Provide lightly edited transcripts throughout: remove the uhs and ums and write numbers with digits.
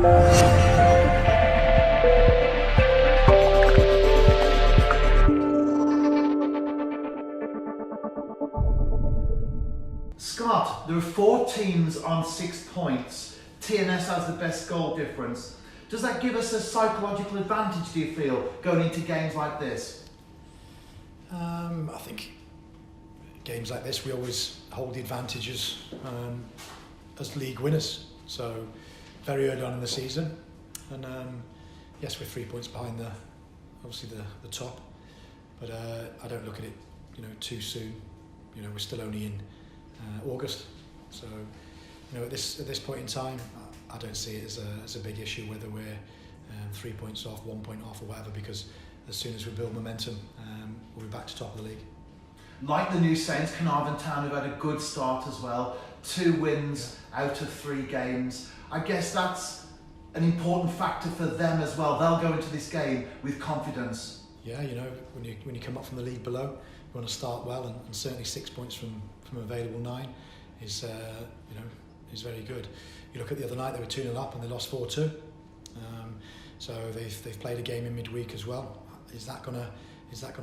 Scott, there are 4 teams on 6 points. TNS has the best goal difference. Does that give us a psychological advantage, do you feel, going into games like this? I think games like this we always hold the advantages as league winners. So very early on in the season, and yes, we're 3 points behind the top, but I don't look at it too soon. We're still only in August, so at this point in time I don't see it as a big issue whether we're 3 points off, 1 point off or whatever, because as soon as we build momentum we'll be back to top of the league. Like the new Saints, Caernarfon Town have had a good start as well. 2 wins out of 3 games. I guess that's an important factor for them as well. They'll go into this game with confidence. Yeah, when you come up from the league below, you want to start well, and certainly 6 points from available 9 is very good. You look at the other night, they were 2-0 up and they lost 4-2. So they've played a game in midweek as well. Is that gonna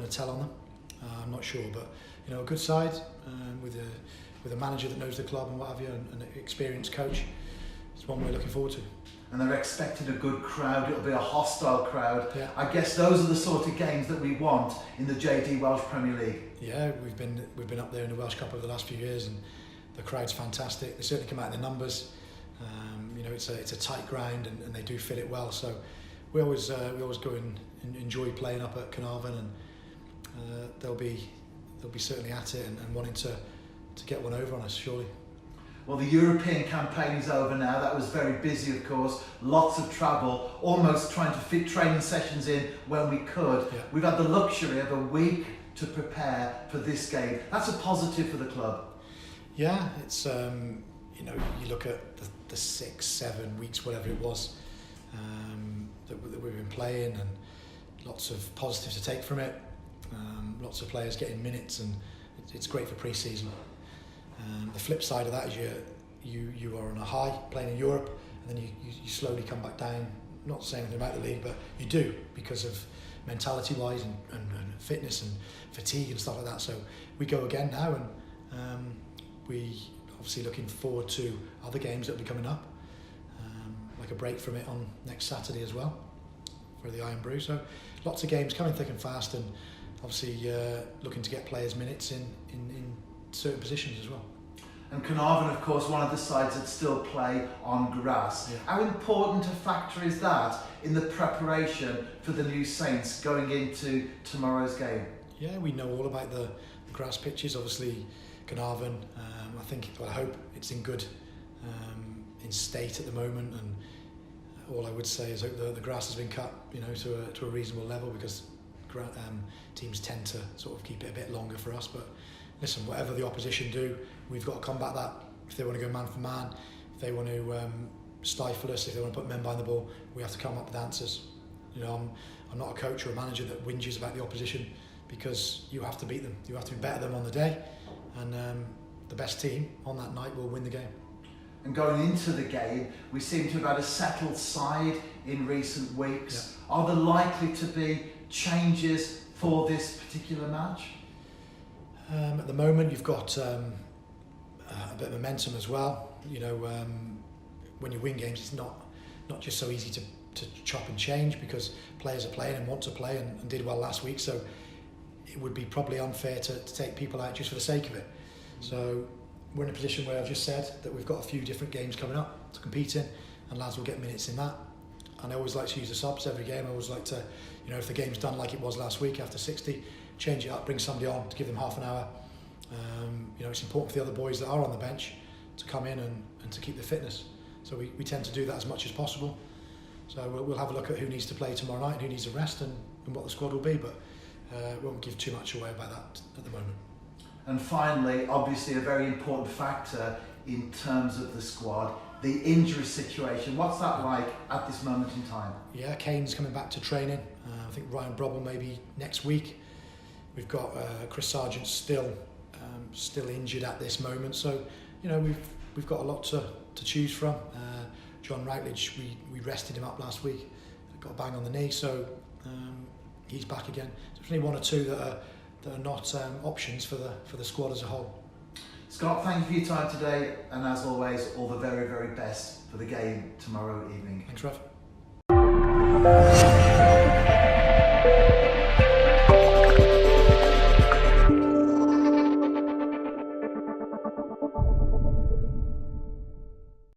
tell on them? I'm not sure, but a good side with a manager that knows the club and what have you, and an experienced coach. It's one we're looking forward to. And they're expecting a good crowd. It'll be a hostile crowd. Yeah. I guess those are the sort of games that we want in the JD Welsh Premier League. Yeah, we've been up there in the Welsh Cup over the last few years, and the crowd's fantastic. They certainly come out in the numbers. It's a tight ground, and they do fit it well. So we always go and enjoy playing up at Caernarfon, and they'll be certainly at it and wanting to get one over on us, surely. Well, the European campaign is over now. That was very busy, of course. Lots of travel, almost trying to fit training sessions in when we could. Yeah. We've had the luxury of a week to prepare for this game. That's a positive for the club. Yeah, it's you look at the 6-7 weeks, whatever it was, that we've been playing, and lots of positives to take from it. Lots of players getting minutes, and it's great for pre-season. The flip side of that is you are on a high playing in Europe, and then you slowly come back down. Not saying anything about the league, but you do, because of mentality-wise and fitness and fatigue and stuff like that. So we go again now, and we obviously looking forward to other games that will be coming up, like a break from it on next Saturday as well for the Iron Brew. So lots of games coming thick and fast, and obviously looking to get players minutes in certain positions as well. And Caernarfon, of course, one of the sides that still play on grass. Yeah. How important a factor is that in the preparation for the new Saints going into tomorrow's game? Yeah, we know all about the grass pitches. Obviously, Caernarfon, I hope it's in good in state at the moment, and all I would say is that the grass has been cut, to a reasonable level, because teams tend to sort of keep it a bit longer for us. But listen, whatever the opposition do, we've got to combat that. If they want to go man for man, if they want to stifle us, if they want to put men behind the ball, we have to come up with answers. I'm not a coach or a manager that whinges about the opposition, because you have to beat them. You have to be better than them on the day, and the best team on that night will win the game. And going into the game, we seem to have had a settled side in recent weeks. Yeah. Are there likely to be changes for this particular match? At the moment, you've got a bit of momentum as well. When you win games, it's not just so easy to chop and change, because players are playing and want to play and did well last week. So it would be probably unfair to take people out just for the sake of it. So we're in a position where I've just said that we've got a few different games coming up to compete in, and lads will get minutes in that. And I always like to use the subs every game. I always like to, if the game's done like it was last week after 60, change it up, bring somebody on to give them half an hour. It's important for the other boys that are on the bench to come in and to keep the fitness. So we tend to do that as much as possible. So we'll have a look at who needs to play tomorrow night, who needs a rest, and what the squad will be. But we won't give too much away about that at the moment. And finally, obviously a very important factor in terms of the squad, the injury situation. What's that like at this moment in time? Yeah, Kane's coming back to training. I think Ryan Brobble maybe next week. We've got Chris Sargent still injured at this moment. So, we've got a lot to choose from. John Routledge, we rested him up last week, got a bang on the knee, so he's back again. There's only one or two that are not options for the squad as a whole. Scott, thank you for your time today, and as always, all the very, very best for the game tomorrow evening. Thanks, Rev.